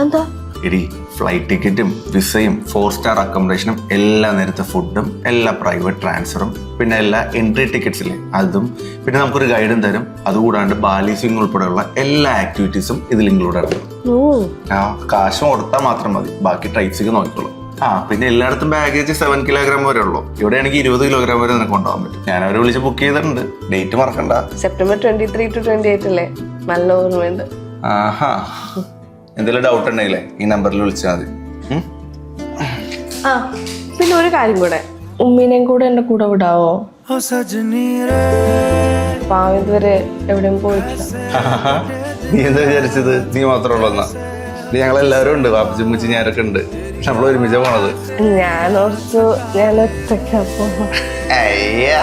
എന്താ എടി ഫ്ലൈറ്റ് ടിക്കറ്റും വിസയും 4-സ്റ്റാർ അക്കോമഡേഷനും എല്ലാ നേരത്തെ ഫുഡും എല്ലാ പ്രൈവറ്റ് ട്രാൻസ്ഫറും പിന്നെ എല്ലാ എൻട്രി ടിക്കറ്റ്സിലെ അതും പിന്നെ നമുക്കൊരു ഗൈഡും തരും. അതുകൂടാണ്ട് ബാലി സ്വിംഗ് ഉൾപ്പെടെയുള്ള എല്ലാ ആക്ടിവിറ്റീസും ഇതിൽ ഇൻക്ലൂഡഡ് ആണ്. ആ കാശ് കൊടുത്താൽ മാത്രം മതി, ബാക്കി ട്രൈപ്സിക്ക് നോക്കിക്കോളും. പിന്നെ എല്ലായിടത്തും ബാഗേജ് 7 കിലോഗ്രാം വരെ ഉള്ളൂ. ഇവിടെയാണെങ്കിൽ 20 കിലോഗ്രാം വരെ നിനക്ക് കൊണ്ടുപോകാൻ പറ്റും. ഞാൻ അവരെ വിളിച്ച് ബുക്ക് ചെയ്തിട്ടുണ്ട്. ഡേറ്റ് മറക്കണ്ട. സെപ്റ്റംബർ 23 to 28 അല്ലേ? നല്ല ഓർമ്മയുണ്ട്. ആഹാ, എന്തെങ്കിലും ഡൗട്ട് ഉണ്ടെങ്കിലേ ഈ നമ്പറിൽ വിളിച്ചാൽ മതി. പിന്നെ ഒരു കാര്യം കൂടെ, ഉമ്മീനെയും കൂടെ എന്റെ കൂടെ വിടാവോ? പാവം ഇതുവരെ എവിടെയും പോയിട്ടില്ല. നീ എന്താ വിചാരിച്ചത് നീ മാത്രമുള്ളന്നാ? ഞങ്ങളെല്ലാവരും ഉണ്ട്, വാപ്പച്ചി മുച്ചി ഞാനൊക്കെ ഉണ്ട്. നമ്മൾ ഒരുമിച്ച പോണത്. ഞാൻ ഓർത്തു ഞാൻ ഒറ്റയ്ക്കാ പോ. അയ്യ